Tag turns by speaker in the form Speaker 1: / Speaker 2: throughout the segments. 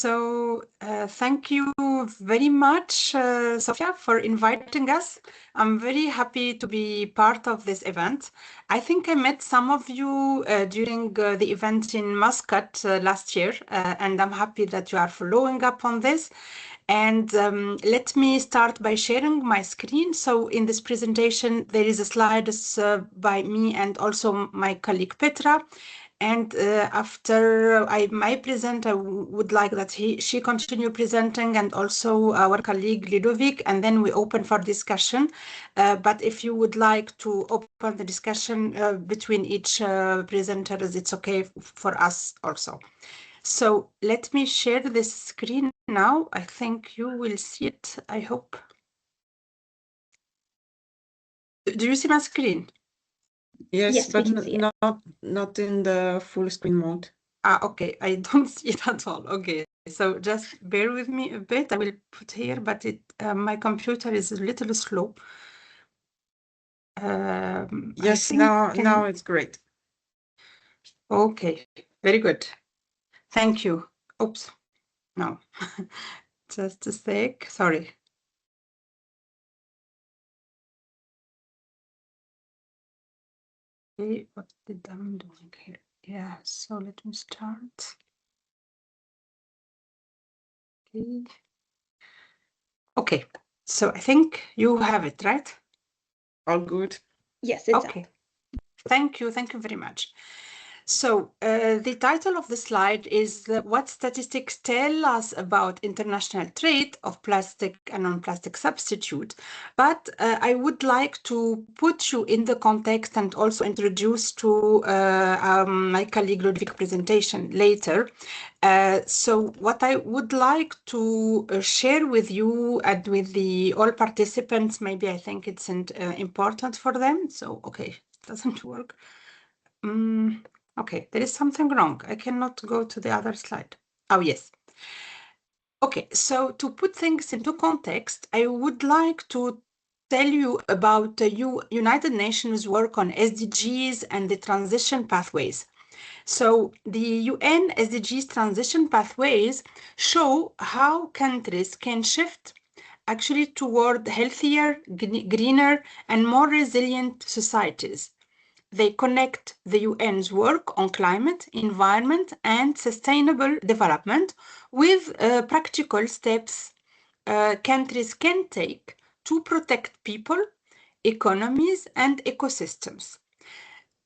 Speaker 1: Thank you very much, Sophia, for inviting us. I'm very happy to be part of this event. I think I met some of you during the event in Muscat last year, and I'm happy that you are following up on this. And let me start by sharing my screen. So in this presentation, there is a slide by me and also my colleague Petra. And after I present, I would like that she continue presenting, and also our colleague Ludovic, and then we open for discussion. But if you would like to open the discussion between each presenters, it's okay for us also. So let me share this screen now. I think you will see it, I hope. Do you see my screen?
Speaker 2: Yes, but not in the full screen mode.
Speaker 1: Okay, I don't see it at all. Okay, so just bear with me a bit. I will put here, but my computer is a little slow.
Speaker 2: Yes, now it's great.
Speaker 1: Okay, very good. Thank you. Oops, no, just a sec, sorry. Okay, what did I do here? Yeah, so let me start. Okay, so I think you have it, right?
Speaker 2: All good.
Speaker 3: Yes, it's
Speaker 1: okay. Thank you very much. So the title of the slide is What Statistics Tell Us About International Trade of Plastic and Non-Plastic Substitute. But I would like to put you in the context and also introduce to my colleague Ludwig's presentation later. So what I would like to share with you and with all participants, maybe I think it's important for them. So, okay, it doesn't work. Okay, there is something wrong. I cannot go to the other slide. Oh, yes. Okay, so to put things into context, I would like to tell you about the United Nations work on SDGs and the transition pathways. So the UN SDGs transition pathways show how countries can shift actually toward healthier, greener, and more resilient societies. They connect the UN's work on climate, environment, and sustainable development with practical steps countries can take to protect people, economies, and ecosystems.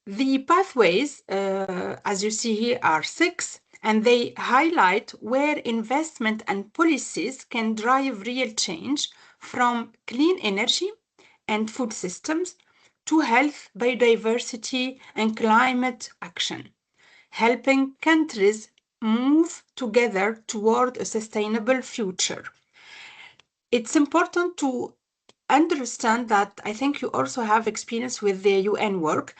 Speaker 1: The pathways, as you see here, are 6, and they highlight where investment and policies can drive real change, from clean energy and food systems to health, biodiversity, and climate action, helping countries move together toward a sustainable future. It's important to understand that I think you also have experience with the UN work,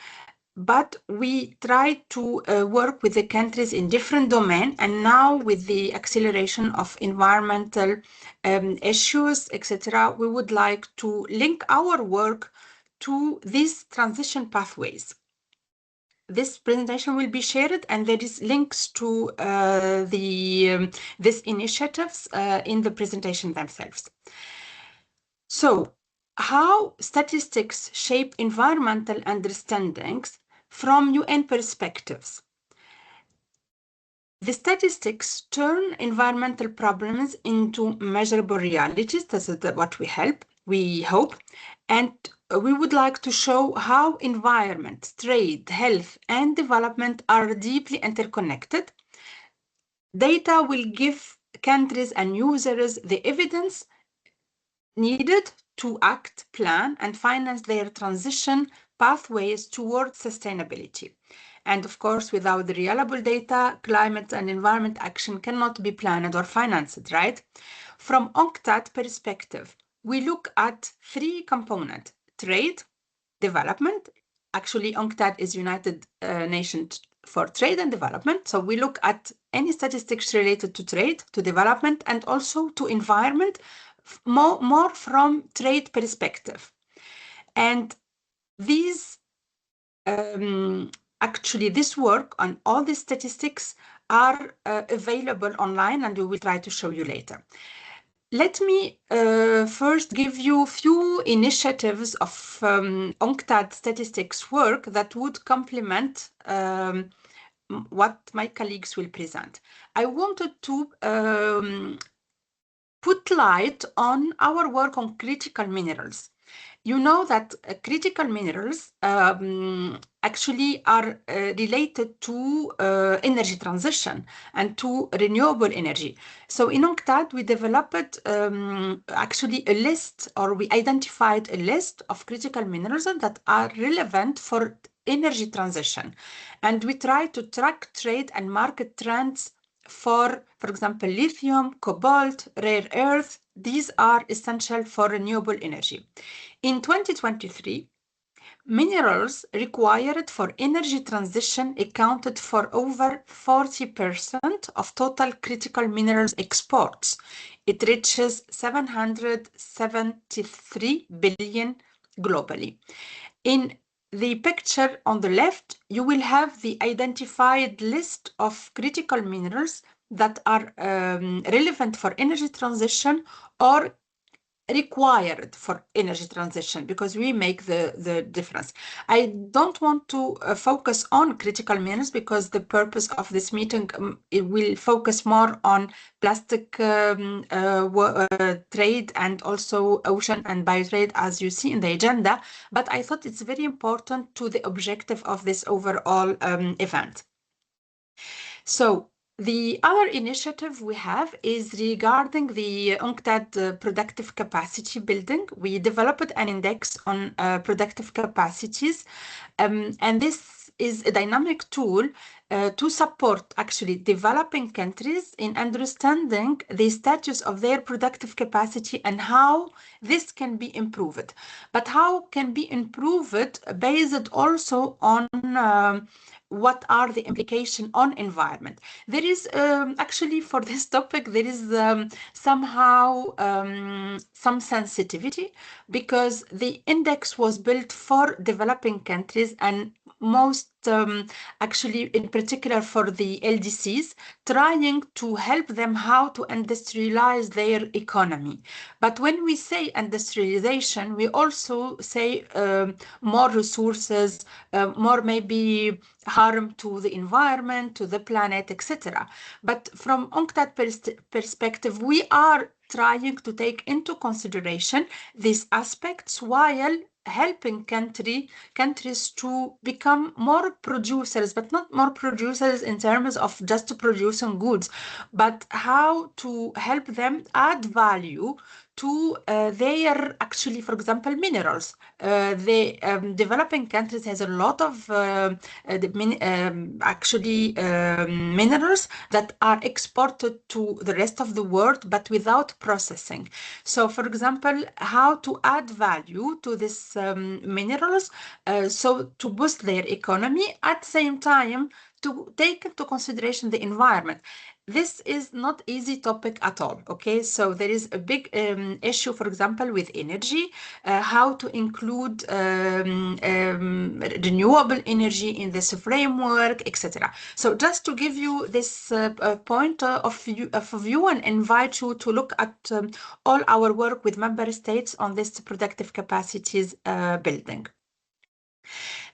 Speaker 1: but we try to work with the countries in different domains, and now with the acceleration of environmental issues, etc., we would like to link our work to these transition pathways. This presentation will be shared, and there is links to these initiatives in the presentation themselves. So, how statistics shape environmental understandings from UN perspectives. The statistics turn environmental problems into measurable realities. This is what we hope. And we would like to show how environment, trade, health, and development are deeply interconnected. Data will give countries and users the evidence needed to act, plan, and finance their transition pathways towards sustainability. And of course, without the reliable data, climate and environment action cannot be planned or financed, right? From UNCTAD perspective, we look at 3 components: trade, development. Actually, UNCTAD is United Nations for Trade and Development. So we look at any statistics related to trade, to development, and also to environment, more from trade perspective. And these actually this work on all the statistics are available online, and we will try to show you later. Let me first give you a few initiatives of UNCTAD statistics work that would complement what my colleagues will present. I wanted to put light on our work on critical minerals. You know that critical minerals actually are related to energy transition and to renewable energy. So in UNCTAD, we developed actually a list, or we identified a list of critical minerals that are relevant for energy transition. And we try to track trade and market trends for example, lithium, cobalt, rare earth. These are essential for renewable energy. In 2023, minerals required for energy transition accounted for over 40% of total critical minerals exports. It reaches 773 billion globally. In the picture on the left, you will have the identified list of critical minerals that are relevant for energy transition or required for energy transition, because we make the difference. I don't want to focus on critical minerals because the purpose of this meeting it will focus more on plastic trade and also ocean and biotrade, as you see in the agenda. But I thought it's very important to the objective of this overall event. So the other initiative we have is regarding the UNCTAD productive capacity building. We developed an index on productive capacities, and this is a dynamic tool to support actually developing countries in understanding the status of their productive capacity and how this can be improved. But how can be improved based also on what are the implications on environment. There is actually for this topic, there is somehow some sensitivity because the index was built for developing countries and most actually in particular for the LDCs, trying to help them how to industrialize their economy. But when we say industrialization, we also say more resources, more maybe harm to the environment, to the planet, etc. But from UNCTAD perspective, we are trying to take into consideration these aspects while helping countries to become more producers, but not more producers in terms of just producing goods, but how to help them add value to their actually, for example, minerals. The developing countries has a lot of minerals that are exported to the rest of the world, but without processing. So, for example, how to add value to these minerals, so to boost their economy at the same time to take into consideration the environment. This is not easy topic at all, okay? So there is a big issue, for example, with energy, how to include renewable energy in this framework, etc. So just to give you this point of view and invite you to look at all our work with member states on this productive capacities building.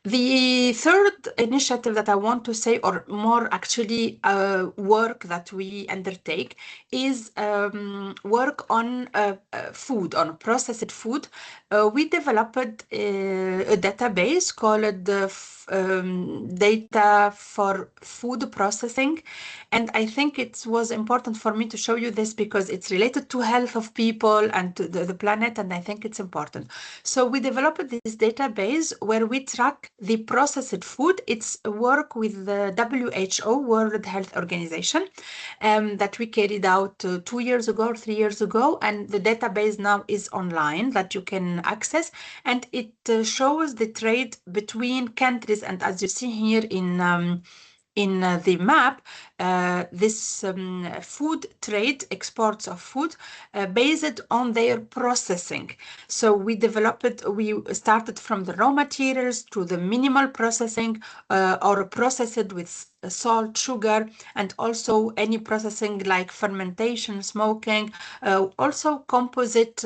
Speaker 1: The third initiative that I want to say, or more actually work that we undertake, is work on food, on processed food. We developed a database called Data for Food Processing. And I think it was important for me to show you this because it's related to health of people and to the planet, and I think it's important. So we developed this database where we track the processed food. It's a work with the WHO, World Health Organization, that we carried out 2 years ago or 3 years ago, and the database now is online that you can access, and it shows the trade between countries. And as you see here in the map, this food trade, exports of food, based on their processing. So we started from the raw materials to the minimal processing, or processed with salt, sugar, and also any processing like fermentation, smoking, also composite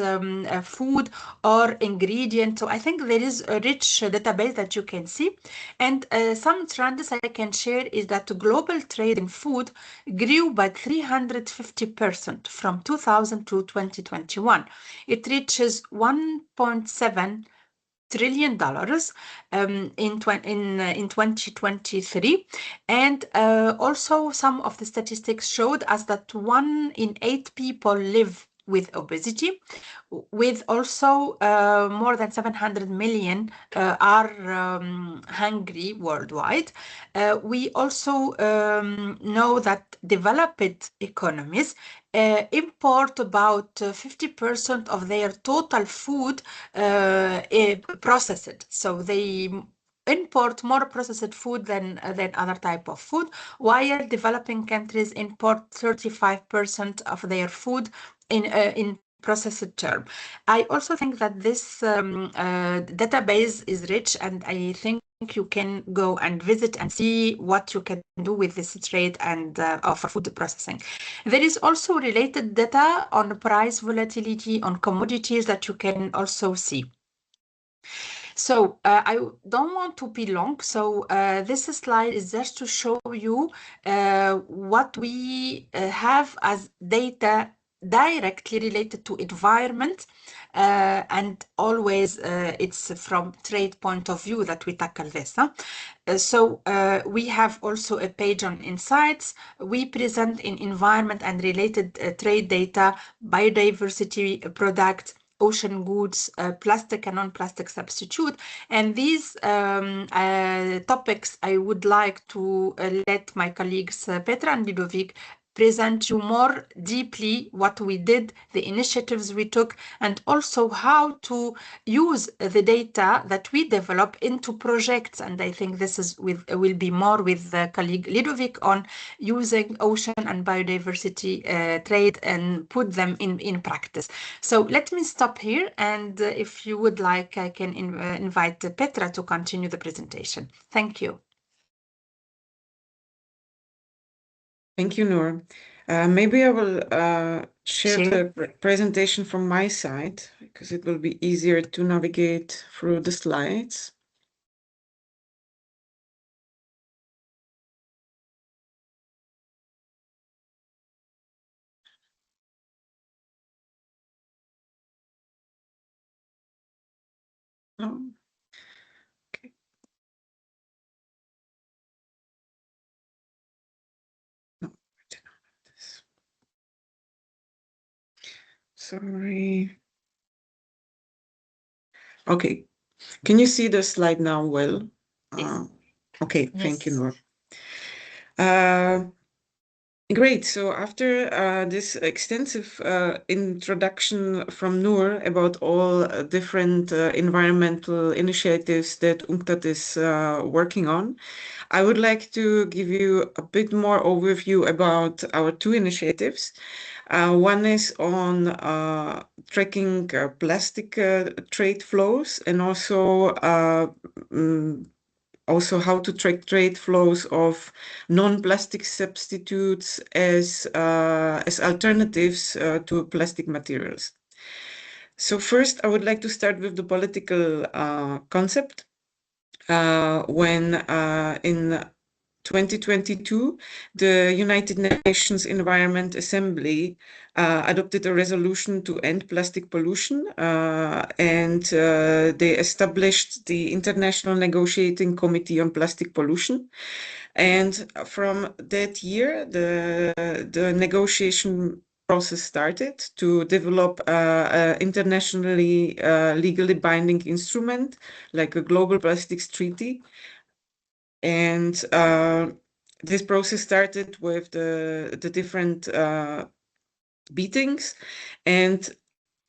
Speaker 1: food or ingredient. So I think there is a rich database that you can see. And some trends I can share is that global trade in food grew by 350% from 2000 to 2021. It reaches $1.7 trillion in 2023. And also some of the statistics showed us that 1 in 8 people live with obesity, with also more than 700 million are hungry worldwide. We also know that developed economies import about 50% of their total food processed. So they import more processed food than other type of food, while developing countries import 35% of their food in processed term. I also think that this database is rich, and I think you can go and visit and see what you can do with this trade and for food processing. There is also related data on price volatility on commodities that you can also see. So I don't want to be long. So this slide is just to show you what we have as data directly related to environment, and always it's from trade point of view that we tackle this. So we have also a page on insights. We present in environment and related trade data, biodiversity products, ocean goods, plastic and non-plastic substitute. And these topics I would like to let my colleagues Petra and Ludovic present you more deeply what we did, the initiatives we took, and also how to use the data that we develop into projects. And I think this is will be more with the colleague Ludovic on using ocean and biodiversity trade and put them in practice. So let me stop here, and if you would like, I can invite Petra to continue the presentation. Thank you.
Speaker 2: Thank you, Nour. Maybe I will share the presentation from my side, because it will be easier to navigate through the slides. Oh, okay. No, I didn't have this. Sorry. Okay. Can you see the slide now well?
Speaker 1: Yes.
Speaker 2: Okay, thank you, Nour. Great. So after this extensive introduction from Nour about all different environmental initiatives that UNCTAD is working on, I would like to give you a bit more overview about our two initiatives. One is on tracking plastic trade flows, and also how to track trade flows of non-plastic substitutes as alternatives to plastic materials. So first, I would like to start with the political concept. When in 2022, the United Nations Environment Assembly adopted a resolution to end plastic pollution, and they established the International Negotiating Committee on Plastic Pollution. And from that year, the negotiation process started to develop an internationally legally binding instrument like a global plastics treaty. And this process started with the different meetings, and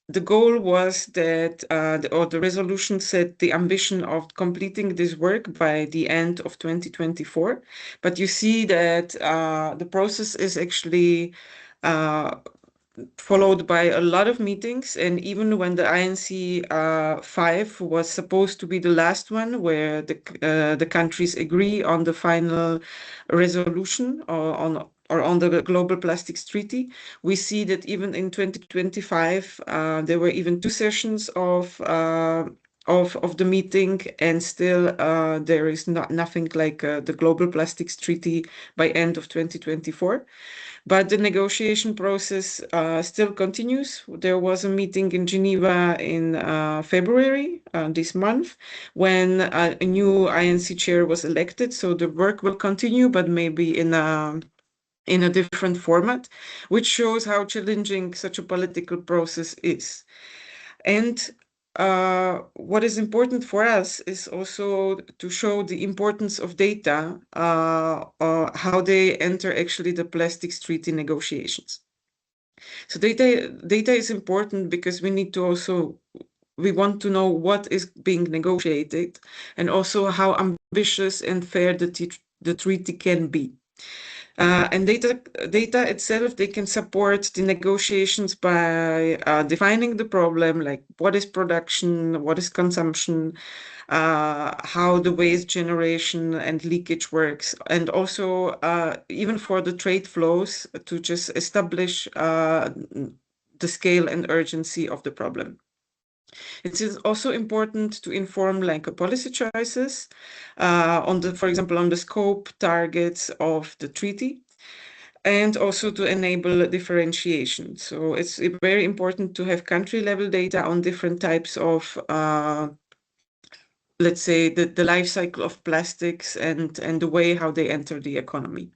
Speaker 2: the goal was that, the resolution set the ambition of completing this work by the end of 2024. But you see that the process is actually followed by a lot of meetings. And even when the INC 5 was supposed to be the last one, where the countries agree on the final resolution or on the Global Plastics Treaty, we see that even in 2025, there were even 2 sessions of the meeting, and still there is nothing like the Global Plastics Treaty by end of 2024. But the negotiation process still continues. There was a meeting in Geneva in February this month, when a new INC chair was elected. So the work will continue, but maybe in a different format, which shows how challenging such a political process is. And what is important for us is also to show the importance of data, how they enter actually the plastics treaty negotiations. So data is important because we want to know what is being negotiated, and also how ambitious and fair the treaty can be. And data itself, they can support the negotiations by defining the problem, like what is production, what is consumption, how the waste generation and leakage works, and also even for the trade flows, to just establish the scale and urgency of the problem. It is also important to inform like policy choices for example, on the scope, targets of the treaty, and also to enable differentiation. So it's very important to have country level data on different types of, let's say, the life cycle of plastics and the way how they enter the economy.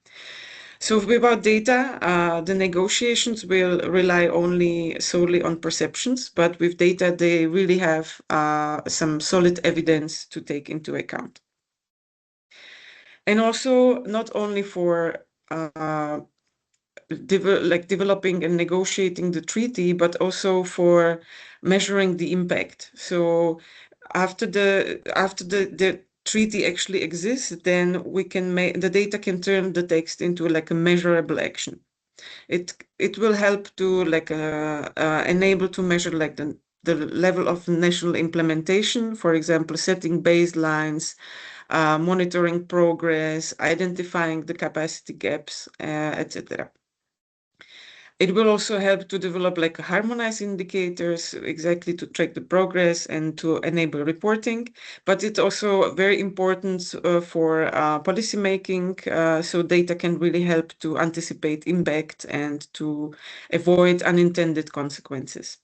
Speaker 2: So without data, the negotiations will rely solely on perceptions, but with data, they really have some solid evidence to take into account. And also not only for developing and negotiating the treaty, but also for measuring the impact. So after the treaty actually exists, then the data can turn the text into like a measurable action. It will help to enable to measure like the level of national implementation, for example, setting baselines, monitoring progress, identifying the capacity gaps, etc. It will also help to develop like harmonized indicators exactly to track the progress and to enable reporting. But it's also very important for policy making. So data can really help to anticipate impact and to avoid unintended consequences.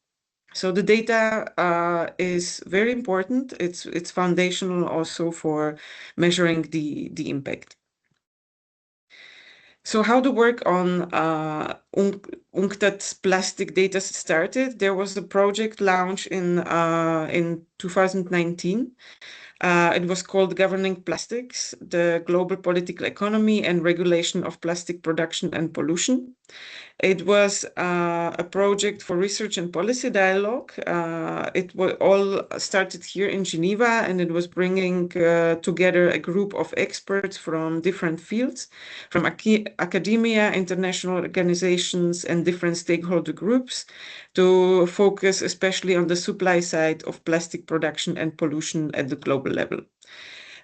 Speaker 2: So the data is very important. It's foundational also for measuring the impact. So how the work on UNCTAD's plastic data started? There was a project launched in 2019. It was called Governing Plastics, the Global Political Economy and Regulation of Plastic Production and Pollution. It was a project for research and policy dialogue. It all started here in Geneva, and it was bringing together a group of experts from different fields, from academia, international organizations, and different stakeholder groups, to focus especially on the supply side of plastic production and pollution at the global level.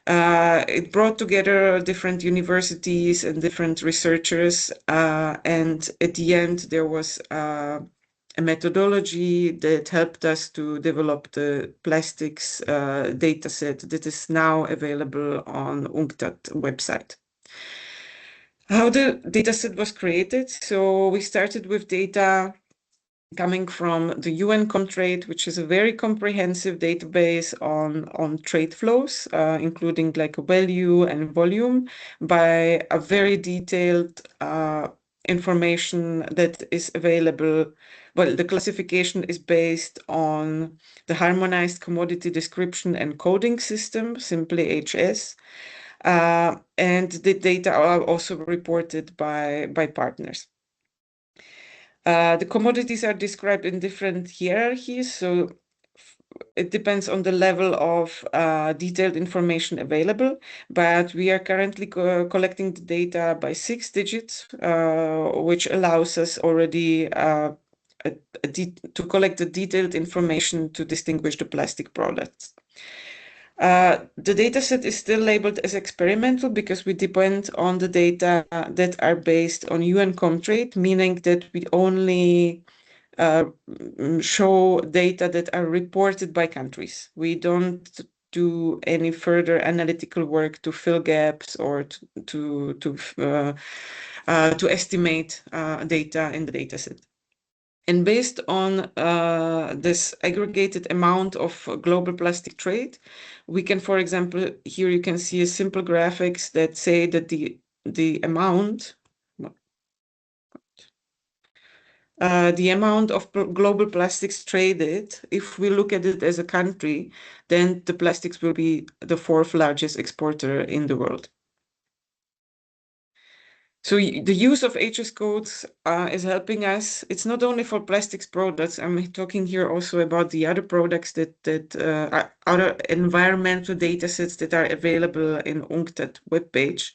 Speaker 2: It brought together different universities and different researchers, and at the end there was a methodology that helped us to develop the plastics data set that is now available on UNCTAD website. How the data set was created? So we started with data coming from the UN Comtrade, which is a very comprehensive database on trade flows, including like value and volume, by a very detailed information that is available. Well, the classification is based on the Harmonized Commodity Description and Coding System, simply HS. And the data are also reported by partners. The commodities are described in different hierarchies, so it depends on the level of detailed information available, but we are currently collecting the data by 6 digits, which allows us already to collect the detailed information to distinguish the plastic products. The data set is still labeled as experimental because we depend on the data that are based on UNCTAD, meaning that we only show data that are reported by countries. We don't do any further analytical work to fill gaps or to estimate data in the data set. And based on this aggregated amount of global plastic trade, we can, for example, here you can see a simple graphics that say that the amount of global plastics traded, if we look at it as a country, then the plastics will be the 4th largest exporter in the world. So the use of HS codes is helping us. It's not only for plastics products. I'm talking here also about the other products that are other environmental data sets that are available in UNCTAD webpage.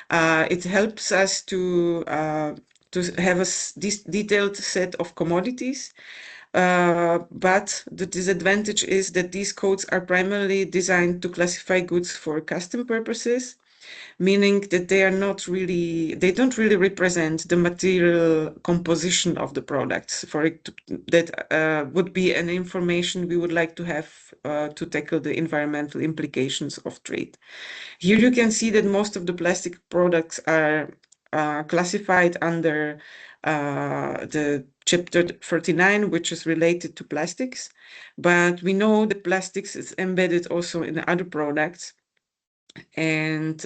Speaker 2: It helps us to have this detailed set of commodities. But the disadvantage is that these codes are primarily designed to classify goods for custom purposes, meaning that they don't really represent the material composition of the products. That would be an information we would like to have to tackle the environmental implications of trade. Here you can see that most of the plastic products are classified under the chapter 39, which is related to plastics. But we know that plastics is embedded also in other products, and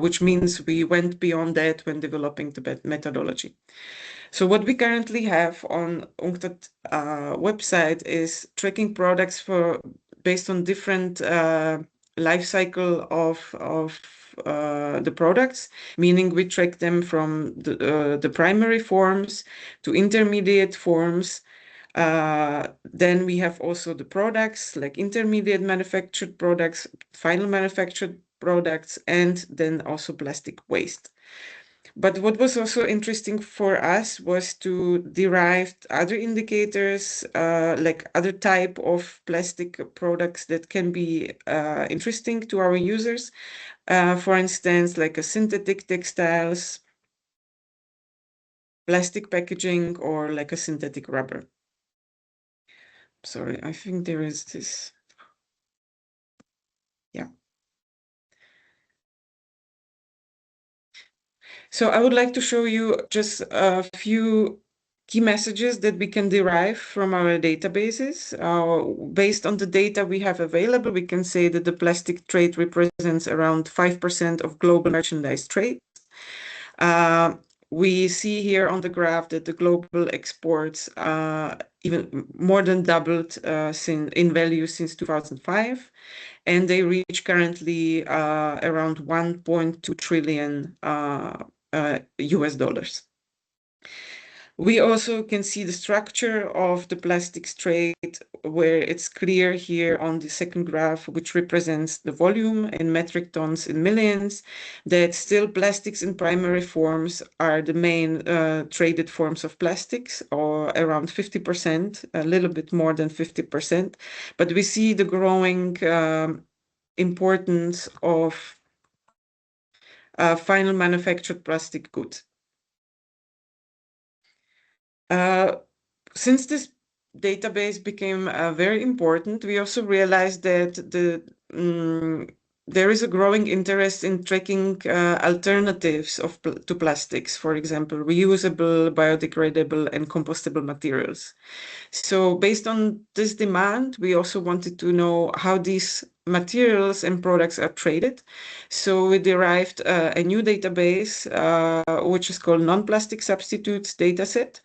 Speaker 2: which means we went beyond that when developing the methodology. So what we currently have on UNCTAD website is tracking products based on different life cycle of the products, meaning we track them from the primary forms to intermediate forms. Then we have also the products like intermediate manufactured products, final manufactured products, and then also plastic waste. But what was also interesting for us was to derive other indicators, like other type of plastic products that can be interesting to our users. For instance, like a synthetic textiles, plastic packaging, or like a synthetic rubber. Sorry, I think there is this. Yeah. So I would like to show you just a few key messages that we can derive from our databases. Based on the data we have available, we can say that the plastic trade represents around 5% of global merchandise trade. We see here on the graph that the global exports even more than doubled in value since 2005. And they reach currently around 1.2 trillion US dollars. We also can see the structure of the plastics trade, where it's clear here on the second graph, which represents the volume in metric tons in millions, that still plastics in primary forms are the main traded forms of plastics, or around 50%, a little bit more than 50%. But we see the growing importance of final manufactured plastic goods. Since this database became very important, we also realized that there is a growing interest in tracking alternatives to plastics, for example, reusable, biodegradable, and compostable materials. So based on this demand, we also wanted to know how these materials and products are traded. So we derived a new database, which is called non-plastic substitutes dataset,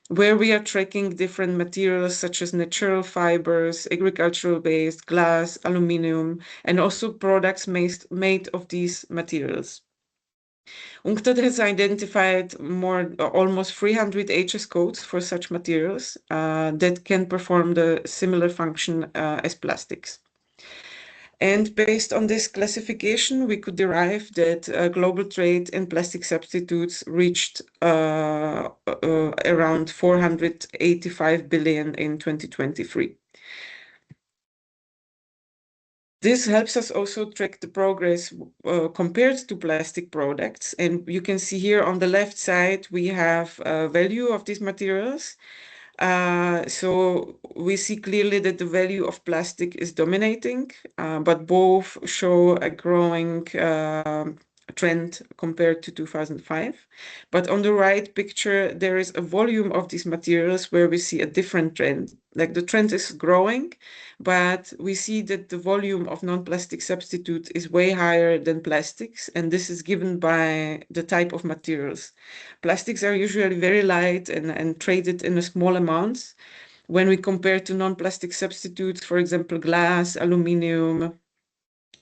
Speaker 2: where we are tracking different materials such as natural fibers, agricultural waste, glass, aluminum, and also products made of these materials. UNCTAD has identified almost 300 HS codes for such materials that can perform the similar function as plastics. And based on this classification, we could derive that global trade in plastic substitutes reached around 485 billion in 2023. This helps us also track the progress compared to plastic products. And you can see here on the left side, we have a value of these materials. So we see clearly that the value of plastic is dominating, but both show a growing trend compared to 2005. But on the right picture, there is a volume of these materials where we see a different trend. Like the trend is growing, but we see that the volume of non-plastic substitute is way higher than plastics, and this is given by the type of materials. Plastics are usually very light and traded in a small amounts. When we compare to non-plastic substitutes, for example, glass, aluminium,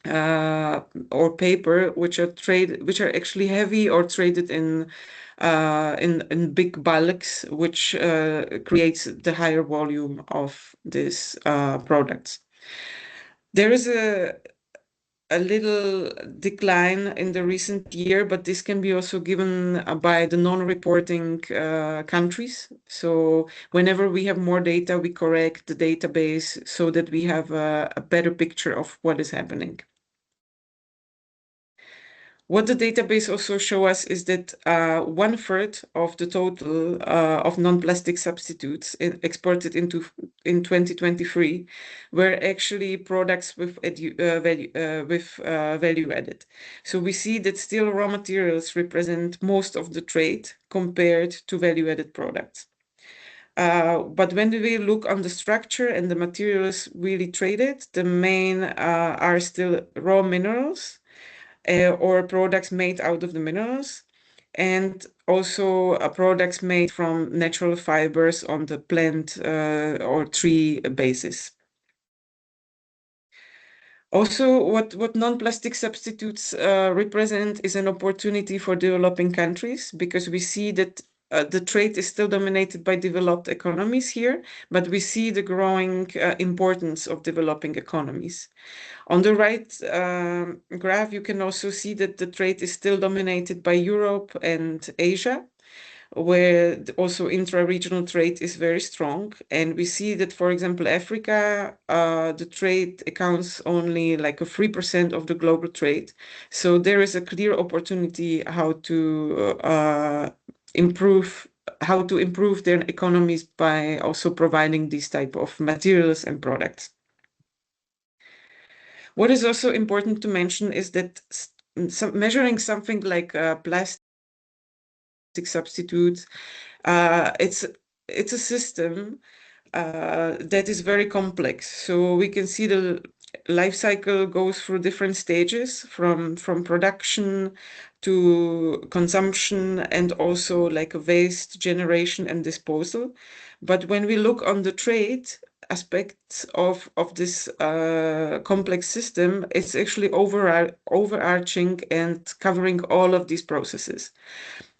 Speaker 2: or paper, which are actually heavy or traded in big bulks, which creates the higher volume of these products. There is a little decline in the recent year, but this can be also given by the non-reporting countries. So whenever we have more data, we correct the database so that we have a better picture of what is happening. What the database also show us is that 1/3 of the total of non-plastic substitutes exported in 2023 were actually products with value added. So we see that still raw materials represent most of the trade compared to value added products. But when we look on the structure and the materials really traded, the main are still raw minerals or products made out of the minerals, and also products made from natural fibers on the plant or tree basis. Also, what non-plastic substitutes represent is an opportunity for developing countries, because we see that the trade is still dominated by developed economies here, but we see the growing importance of developing economies. On the right graph, you can also see that the trade is still dominated by Europe and Asia, where also intra-regional trade is very strong. And we see that, for example, Africa, the trade accounts only like a 3% of the global trade. So there is a clear opportunity how to improve their economies by also providing these type of materials and products. What is also important to mention is that measuring something like plastic substitutes, it's a system that is very complex. So we can see the life cycle goes through different stages, from production to consumption, and also like a waste generation and disposal. But when we look on the trade aspects of this complex system, it's actually overarching and covering all of these processes.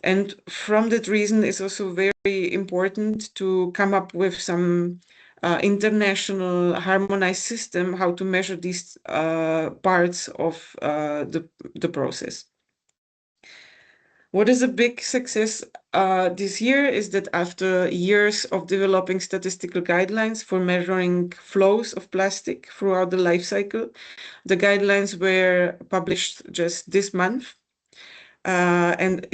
Speaker 2: And from that reason, it's also very important to come up with some international harmonized system how to measure these parts of the process. What is a big success this year is that after years of developing statistical guidelines for measuring flows of plastic throughout the life cycle, the guidelines were published just this month. And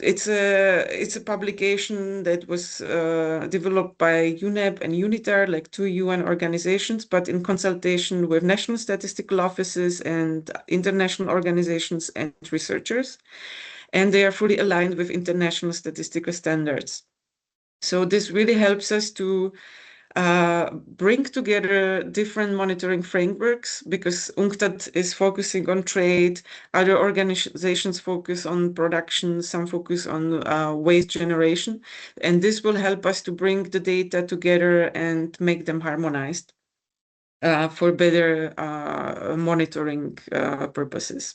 Speaker 2: it's a publication that was developed by UNEP and UNITAR, like two UN organizations, but in consultation with national statistical offices and international organizations and researchers. And they are fully aligned with international statistical standards. So this really helps us to bring together different monitoring frameworks, because UNCTAD is focusing on trade, other organizations focus on production, some focus on waste generation, and this will help us to bring the data together and make them harmonized for better monitoring purposes.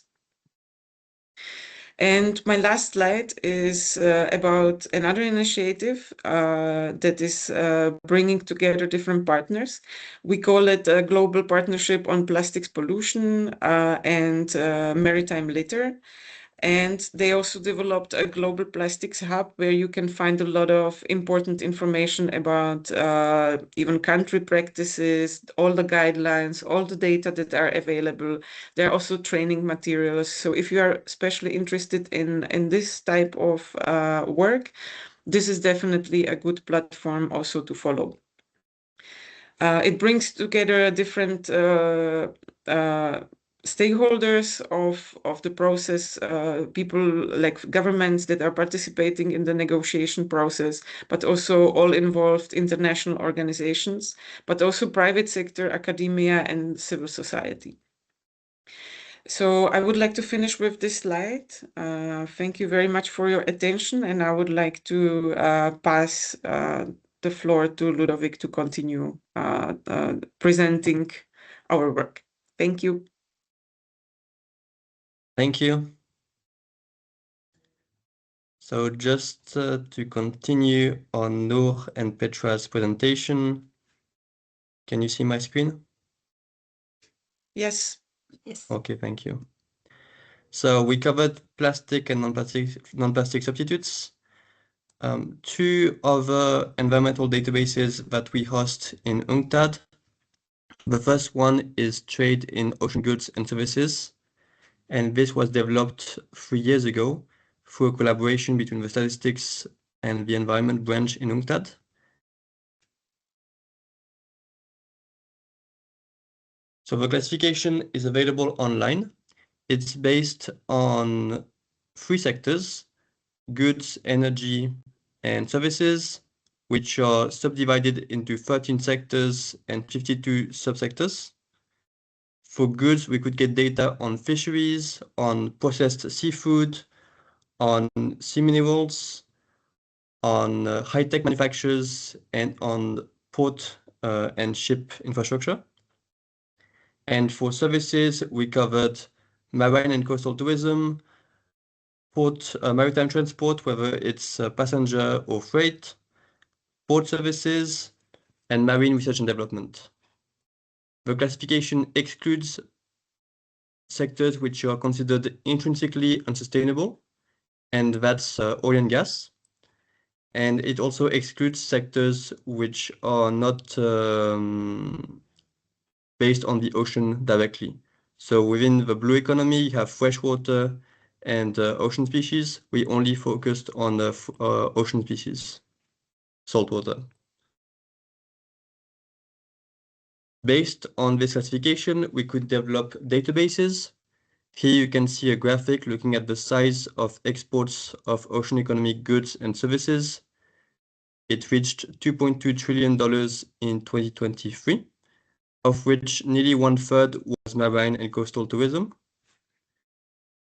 Speaker 2: And my last slide is about another initiative that is bringing together different partners. We call it a Global Partnership on Plastics Pollution and Maritime Litter. And they also developed a global plastics hub where you can find a lot of important information about even country practices, all the guidelines, all the data that are available. There are also training materials. So if you are especially interested in this type of work, this is definitely a good platform also to follow. It brings together different stakeholders of the process, people like governments that are participating in the negotiation process, but also all involved international organizations, but also private sector, academia, and civil society. So I would like to finish with this slide. Thank you very much for your attention, and I would like to pass the floor to Ludovic to continue presenting our work. Thank you.
Speaker 3: Thank you. So just to continue on Nour and Petra's presentation, can you see my screen?
Speaker 2: Yes.
Speaker 1: Yes.
Speaker 3: Okay, thank you. So we covered plastic and non-plastic substitutes. Two other environmental databases that we host in UNCTAD. The first one is Trade in Ocean Goods and Services, and this was developed 3 years ago through a collaboration between the statistics and the environment branch in UNCTAD. So the classification is available online. It's based on 3 sectors: goods, energy, and services, which are subdivided into 13 sectors and 52 subsectors. For goods, we could get data on fisheries, on processed seafood, on sea minerals, on high-tech manufacturers, and on port and ship infrastructure. And for services, we covered marine and coastal tourism, maritime transport, whether it's passenger or freight, port services, and marine research and development. The classification excludes sectors which are considered intrinsically unsustainable, and that's oil and gas. And it also excludes sectors which are not based on the ocean directly. So within the blue economy, you have freshwater and ocean species. We only focused on ocean species, saltwater. Based on this classification, we could develop databases. Here you can see a graphic looking at the size of exports of ocean economy goods and services. It reached $2.2 trillion in 2023, of which nearly 1/3 was marine and coastal tourism.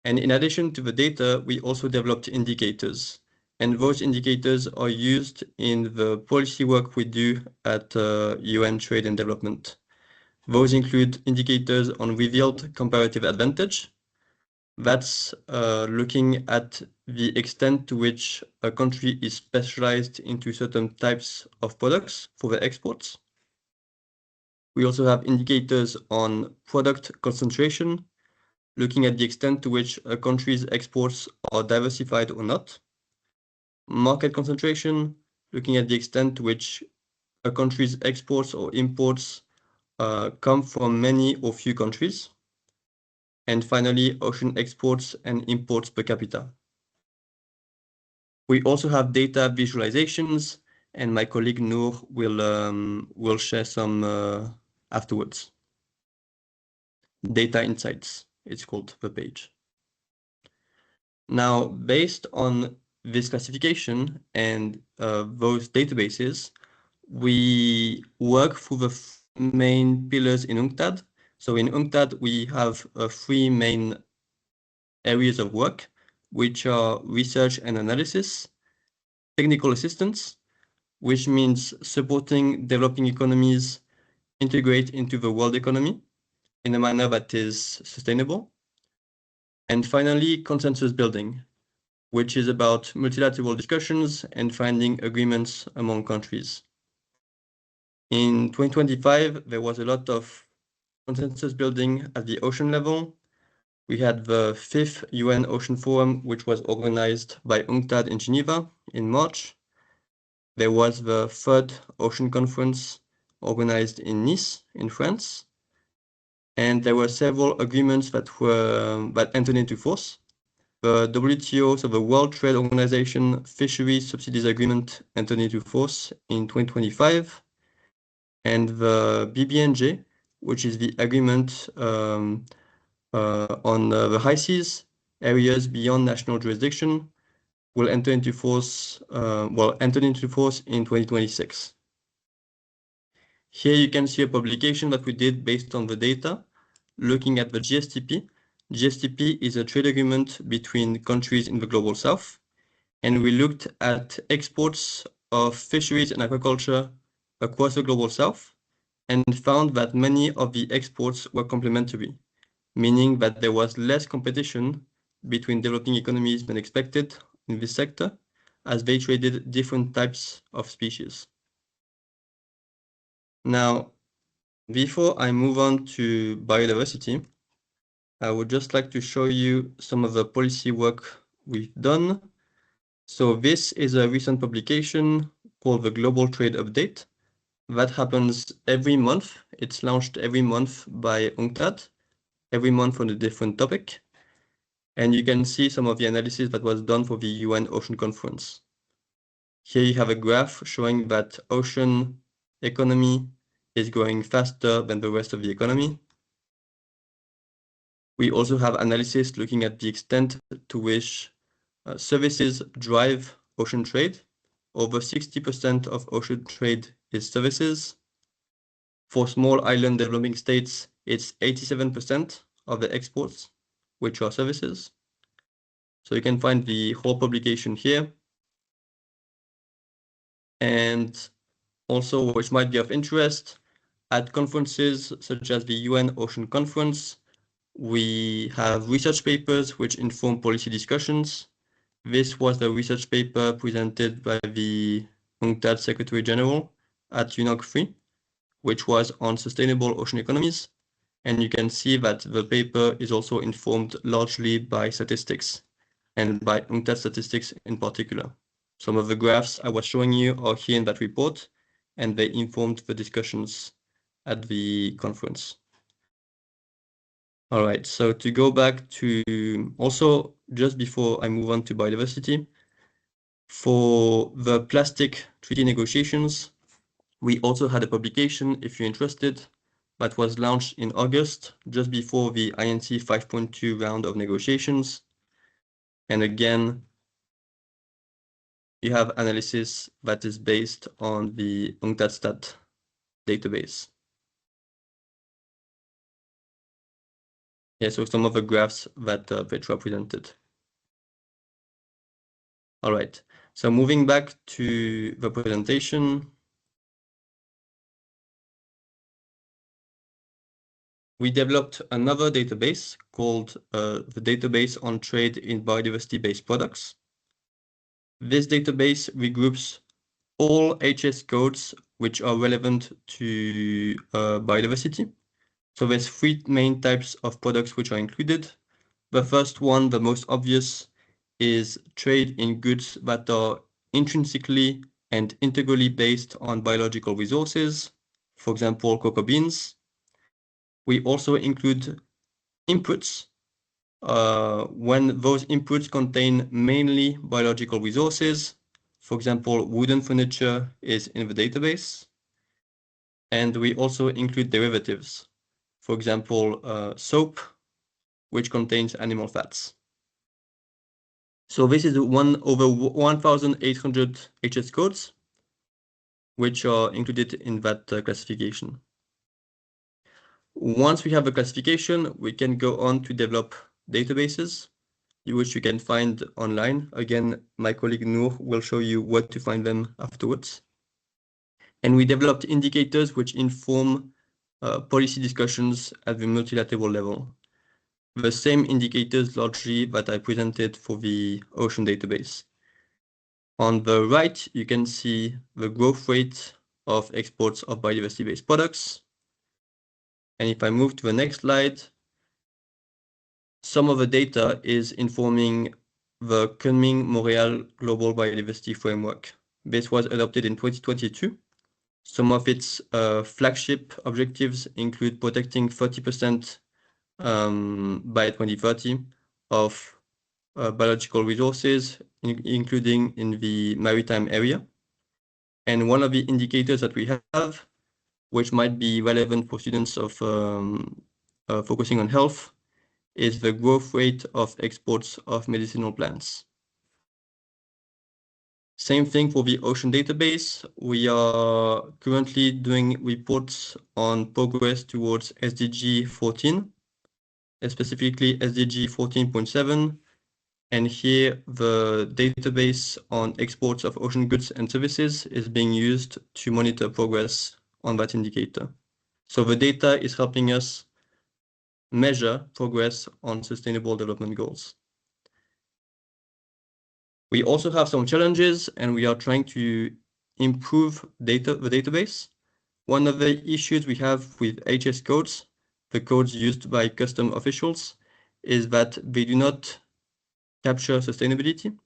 Speaker 3: And in addition to the data, we also developed indicators. And those indicators are used in the policy work we do at UN Trade and Development. Those include indicators on revealed comparative advantage. That's looking at the extent to which a country is specialized into certain types of products for the exports. We also have indicators on product concentration, looking at the extent to which a country's exports are diversified or not. Market concentration, looking at the extent to which a country's exports or imports come from many or few countries. And finally, ocean exports and imports per capita. We also have data visualizations, and my colleague Nour will share some afterwards. Data insights, it's called the page. Now, based on this classification and those databases, we work through the main pillars in UNCTAD. So in UNCTAD, we have 3 main areas of work, which are research and analysis, technical assistance, which means supporting developing economies integrate into the world economy in a manner that is sustainable, And finally, consensus building, which is about multilateral discussions and finding agreements among countries. In 2025, there was a lot of consensus building at the ocean level. We had the 5th UN Ocean Forum, which was organized by UNCTAD in Geneva in March. There was the 3rd Ocean Conference organized in Nice in France. And there were several agreements that entered into force. The WTO, so the World Trade Organization Fisheries Subsidies Agreement, entered into force in 2025. And the BBNJ, which is the agreement on the high seas, areas beyond national jurisdiction, will enter into force, in 2026. Here you can see a publication that we did based on the data, looking at the GSTP. GSTP is a trade agreement between countries in the Global South, and we looked at exports of fisheries and agriculture across the Global South and found that many of the exports were complementary, meaning that there was less competition between developing economies than expected in this sector, as they traded different types of species. Now, before I move on to biodiversity, I would just like to show you some of the policy work we've done. So this is a recent publication called the Global Trade Update. That happens every month. It's launched every month by UNCTAD, every month on a different topic. And you can see some of the analysis that was done for the UN Ocean Conference. Here you have a graph showing that ocean economy is growing faster than the rest of the economy. We also have analysis looking at the extent to which services drive ocean trade. Over 60% of ocean trade is services. For small island developing states, it's 87% of the exports, which are services. So you can find the whole publication here. And also, which might be of interest, at conferences such as the UN Ocean Conference, we have research papers which inform policy discussions. This was the research paper presented by the UNCTAD Secretary General at UNOC 3, which was on sustainable ocean economies. And you can see that the paper is also informed largely by statistics and by UNCTAD statistics in particular. Some of the graphs I was showing you are here in that report, and they informed the discussions at the conference. All right, so to go back to also, just before I move on to biodiversity, for the plastic treaty negotiations, we also had a publication, if you're interested, that was launched in August, just before the INC 5.2 round of negotiations. And again, you have analysis that is based on the UNCTAD database. Yeah, so some of the graphs that Petra presented. All right, so moving back to the presentation, we developed another database called the Database on Trade in Biodiversity-Based Products. This database regroups all HS codes which are relevant to biodiversity. So there's 3 main types of products which are included. The first one, the most obvious, is trade in goods that are intrinsically and integrally based on biological resources, for example, cocoa beans. We also include inputs when those inputs contain mainly biological resources. For example, wooden furniture is in the database. And we also include derivatives. For example, soap, which contains animal fats. So this is over 1,800 HS codes, which are included in that classification. Once we have a classification, we can go on to develop databases, which you can find online. Again, my colleague Nour will show you where to find them afterwards. And we developed indicators which inform policy discussions at the multilateral level. the same indicators largely that I presented for the ocean database. On the right, you can see the growth rate of exports of biodiversity-based products. And if I move to the next slide, some of the data is informing the Kunming-Montreal Global Biodiversity Framework. This was adopted in 2022. Some of its flagship objectives include protecting 30% by 2030 of biological resources, including in the maritime area. And one of the indicators that we have, which might be relevant for students of focusing on health, is the growth rate of exports of medicinal plants. Same thing for the ocean database. We are currently doing reports on progress towards SDG 14, specifically SDG 14.7. And here the database on exports of ocean goods and services is being used to monitor progress on that indicator. So the data is helping us measure progress on sustainable development goals. We also have some challenges, and we are trying to improve the database. One of the issues we have with HS codes, the codes used by custom officials, is that they do not capture sustainability.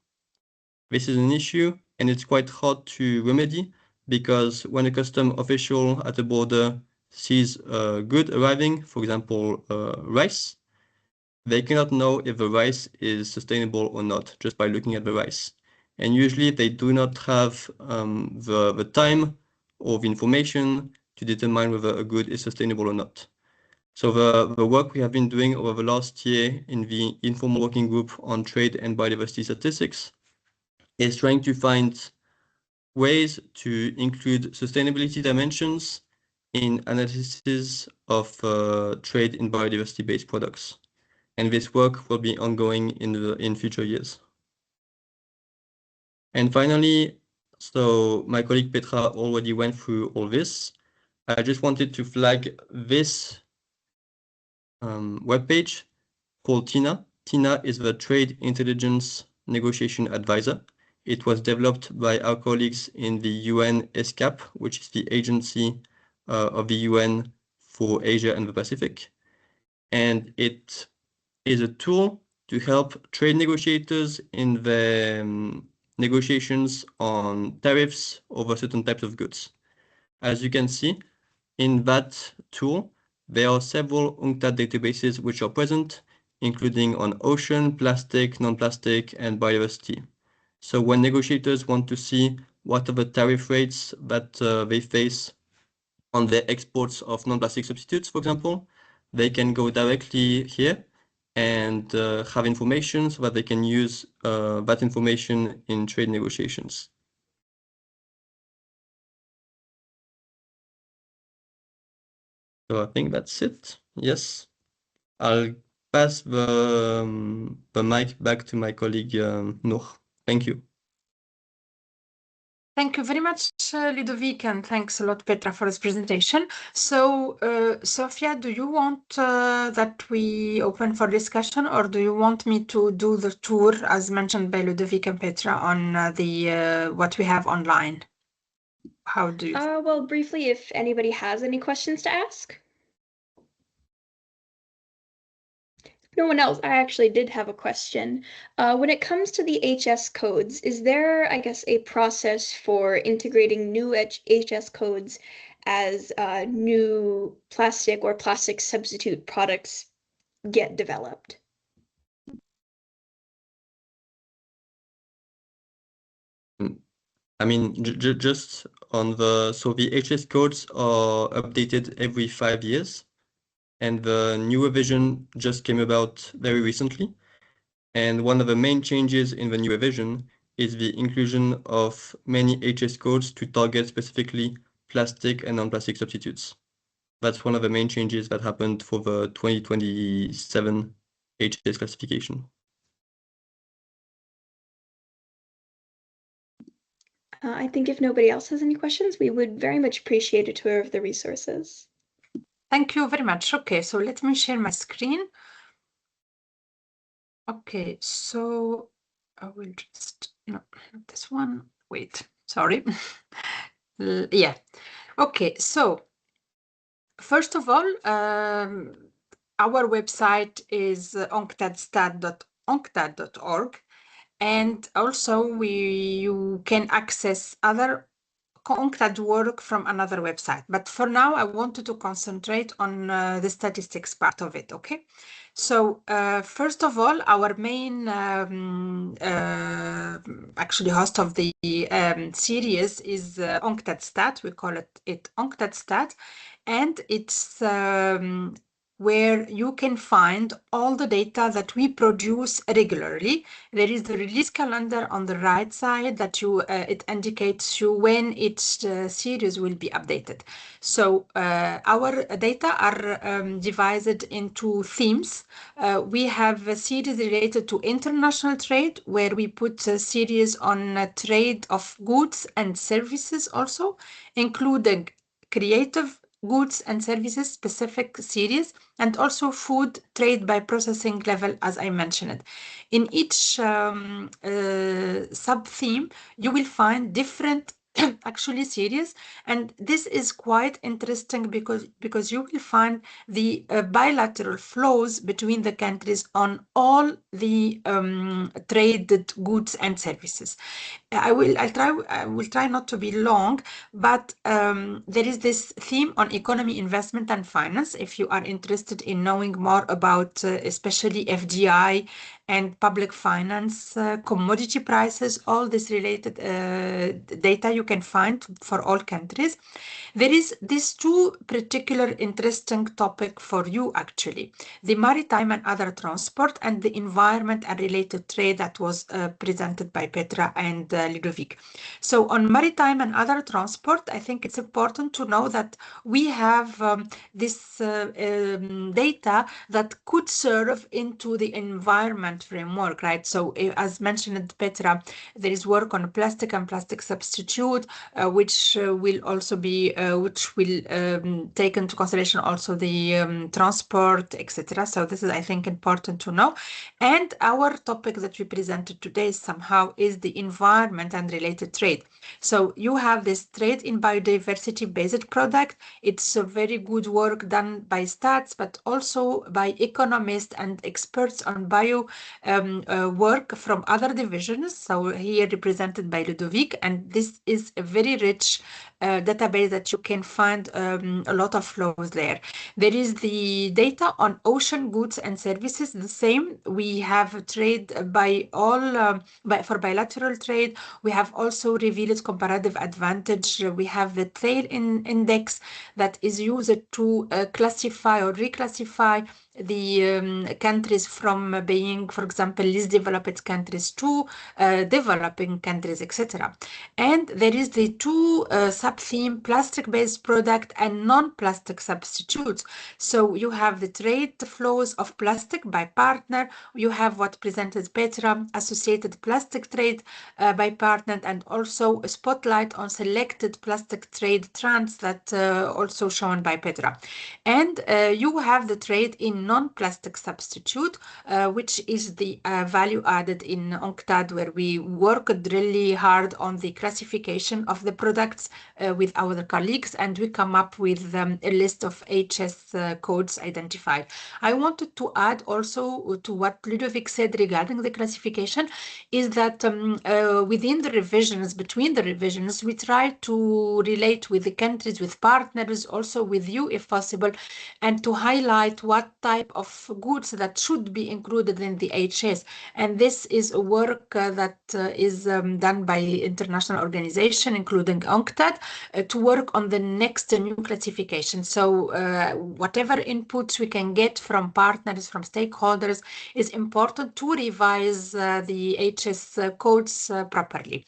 Speaker 3: This is an issue, and it's quite hard to remedy, because when a custom official at the border sees a good arriving, for example, rice, they cannot know if the rice is sustainable or not just by looking at the rice. And usually they do not have the time or the information to determine whether a good is sustainable or not. So the work we have been doing over the last year in the informal working group on trade and biodiversity statistics is trying to find ways to include sustainability dimensions in analysis of trade in biodiversity-based products. And this work will be ongoing in future years. And finally, so my colleague Petra already went through all this. I just wanted to flag this webpage called TINA. TINA is the Trade Intelligence Negotiation Advisor. It was developed by our colleagues in the UNCTAD, which is the agency of the UN for Asia and the Pacific. And it is a tool to help trade negotiators in the negotiations on tariffs over certain types of goods. As you can see, in that tool, there are several UNCTAD databases which are present, including on ocean, plastic, non-plastic, and biodiversity. So when negotiators want to see what are the tariff rates that they face on the exports of non-plastic substitutes, for example, they can go directly here and have information so that they can use that information in trade negotiations. So I think that's it. Yes. I'll pass the mic back to my colleague Nour. Thank you.
Speaker 1: Thank you very much, Ludovic, and thanks a lot, Petra, for this presentation. So, Sophia, do you want that we open for discussion, or do you want me to do the tour, as mentioned by Ludovic and Petra, on what we have online? How do you?
Speaker 4: Well, briefly, if anybody has any questions to ask. No one else. I actually did have a question. When it comes to the HS codes, is there, I guess, a process for integrating new HS codes as new plastic or plastic substitute products get developed?
Speaker 3: I mean, just on so the HS codes are updated every 5 years, and the new revision just came about very recently. And one of the main changes in the new revision is the inclusion of many HS codes to target specifically plastic and non-plastic substitutes. That's one of the main changes that happened for the 2027 HS classification.
Speaker 4: I think if nobody else has any questions, we would very much appreciate a tour of the resources.
Speaker 1: Thank you very much. Okay, so let me share my screen. Okay, so I will just, no, not this one. Wait, sorry. Yeah. Okay, so first of all, our website is unctadstat.unctad.org, and also you can access other UNCTAD work from another website. But for now, I wanted to concentrate on the statistics part of it, okay? So first of all, our main actually host of the series is UNCTAD We call it UNCTAD and it's where you can find all the data that we produce regularly. There is the release calendar on the right side that it indicates you when each series will be updated. So our data are divided into themes. We have a series related to international trade, where we put a series on trade of goods and services also, including creative goods and services specific series, and also food trade by processing level, as I mentioned. In each sub-theme, you will find different actually series, and this is quite interesting because you will find the bilateral flows between the countries on all the traded goods and services. I will try not to be long, but there is this theme on economy, investment, and finance. If you are interested in knowing more about especially FDI and public finance, commodity prices, all this related data you can find for all countries. There is these two particular interesting topic for you actually, the maritime and other transport and the environment and related trade that was presented by Petra and Ludovic. So on maritime and other transport, I think it's important to know that we have this data that could serve into the environment framework, right? So as mentioned, Petra, there is work on plastic and plastic substitute, which will also be, which will take into consideration also the transport, etc. So this is, I think, important to know. And our topic that we presented today somehow is the environment and related trade. So you have this trade in biodiversity-based product. It's a very good work done by stats, but also by economists and experts on bio work from other divisions. So here represented by Ludovic, and this is a very rich database that you can find a lot of flows there. There is the data on ocean goods and services, the same. We have trade by all, for bilateral trade. We have also revealed comparative advantage. We have the trade index that is used to classify or reclassify the countries from being, for example, least developed countries to developing countries, etc. And there is the two sub-theme, plastic-based product and non-plastic substitutes. So you have the trade flows of plastic by partner. You have what presented Petra, associated plastic trade by partner, and also a spotlight on selected plastic trade trends that also shown by Petra. And you have the trade in non-plastic substitute, which is the value added in UNCTAD, where we worked really hard on the classification of the products with our colleagues, and we come up with a list of HS codes identified. I wanted to add also to what Ludovic said regarding the classification, is that within the revisions, between the revisions, we try to relate with the countries, with partners, also with you if possible, and to highlight what type of goods that should be included in the HS. And this is a work that is done by international organization, including UNCTAD, to work on the next new classification. So whatever inputs we can get from partners, from stakeholders, is important to revise the HS codes properly.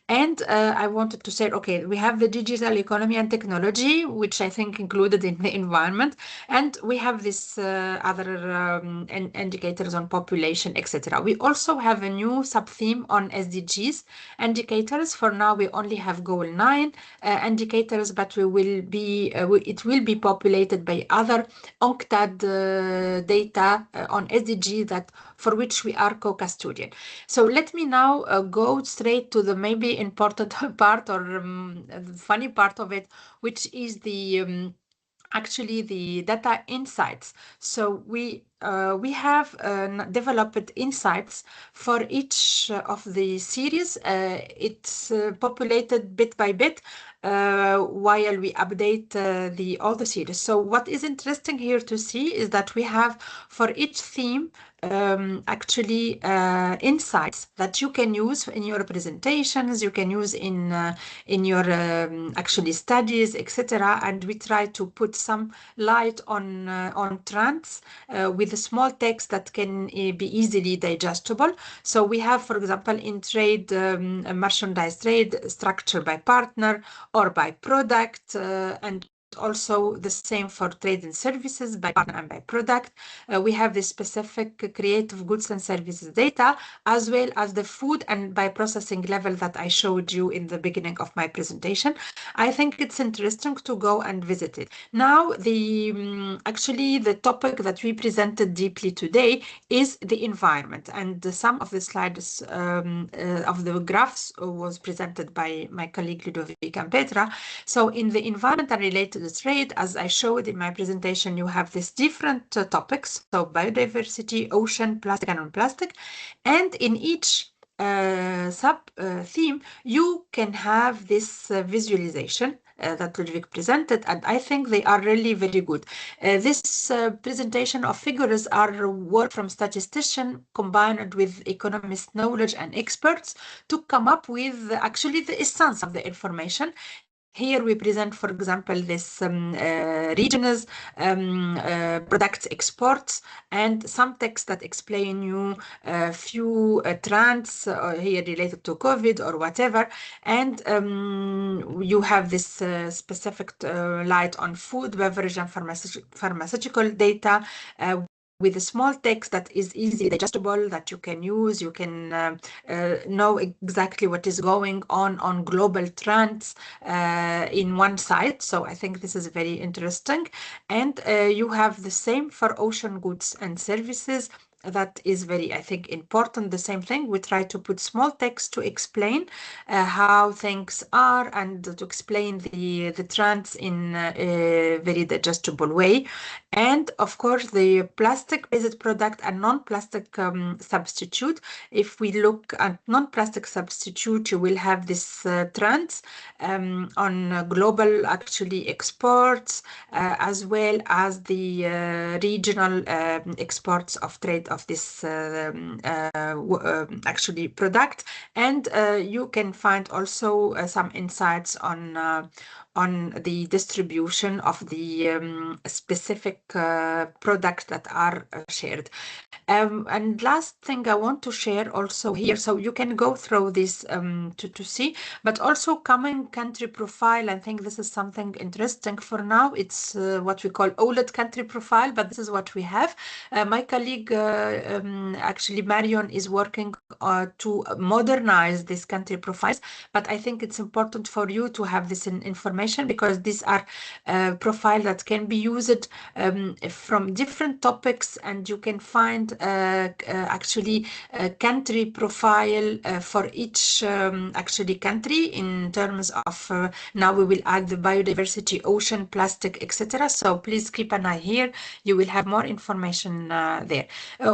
Speaker 1: And I wanted to say, okay, we have the digital economy and technology, which I think included in the environment, and we have this other indicators on population, etc. We also have a new sub-theme on SDGs indicators. For now, we only have goal 9 indicators, but we will be it will be populated by other UNCTAD data on SDG that for which we are co-custodian. So let me now go straight to the maybe important part or the funny part of it, which is the actually the data insights. So we have developed insights for each of the series. It's populated bit by bit while we update all the series. So what is interesting here to see is that we have for each theme actually insights that you can use in your presentations, you can use in your actually studies, etc. And we try to put some light on trends with a small text that can be easily digestible. So we have, for example, in trade, merchandise trade, structure by partner or by product, and also the same for trade and services by partner and by product. We have the specific creative goods and services data, as well as the food and by processing level that I showed you in the beginning of my presentation. I think it's interesting to go and visit it. Now, actually the topic that we presented deeply today is the environment, and some of the slides of the graphs was presented by my colleague Ludovic and Petra. So in the environment and related trade, as I showed in my presentation, you have these different topics, so biodiversity, ocean, plastic and non-plastic, and in each sub-theme, you can have this visualization that Ludwig presented, and I think they are really very good. This presentation of figures are work from statistician combined with economist knowledge and experts to come up with actually the essence of the information. Here we present, for example, this regions, products exports, and some text that explain you a few trends here related to COVID or whatever. And you have this specific light on food, beverage, and pharmaceutical data with a small text that is easily digestible, that you can use. You can know exactly what is going on global trends in one site. So I think this is very interesting. And you have the same for ocean goods and services. That is very, I think, important. The same thing, we try to put small text to explain how things are and to explain the trends in a very digestible way. And of course, the plastic-based product and non-plastic substitute. If we look at non-plastic substitute, you will have this trends on global actually exports, as well as the regional exports of trade of this actually product. And you can find also some insights on the distribution of the specific products that are shared. And last thing I want to share also here, so you can go through this to see, but also common country profile. I think this is something interesting. For now, it's what we call OLED country profile, but this is what we have. My colleague, actually Marion, is working to modernize these country profiles, but I think it's important for you to have this information, because these are profiles that can be used from different topics, and you can find actually a country profile for each actually country in terms of now we will add the biodiversity, ocean, plastic, etc. So please keep an eye here. You will have more information there.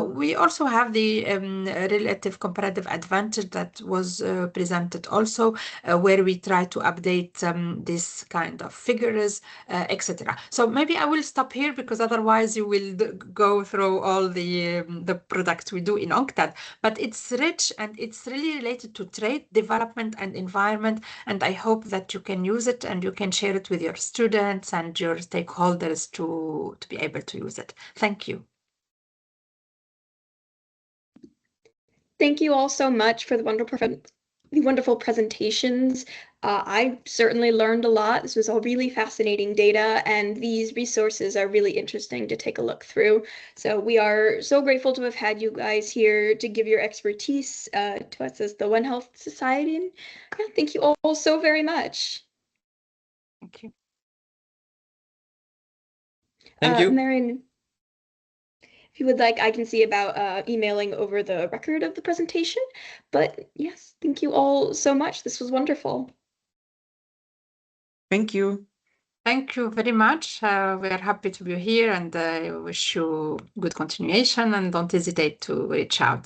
Speaker 1: We also have the relative comparative advantage that was presented also, where we try to update this kind of figures, etc. So maybe I will stop here, because otherwise you will go through all the products we do in UNCTAD. But it's rich and it's really related to trade, development, and environment. And I hope that you can use it and you can share it with your students and your stakeholders to be able to use it. Thank you.
Speaker 4: Thank you all so much for the wonderful presentations. I certainly learned a lot. This was all really fascinating data, and these resources are really interesting to take a look through. So we are so grateful to have had you guys here to give your expertise to us as the One Health Society. And yeah, thank you all so very much.
Speaker 1: Thank you.
Speaker 3: Thank you.
Speaker 4: Marion, If you would like, I can see about emailing over the record of the presentation. But yes, thank you all so much. This was wonderful.
Speaker 2: Thank you.
Speaker 1: Thank you very much. We are happy to be here, and I wish you good continuation, and don't hesitate to reach out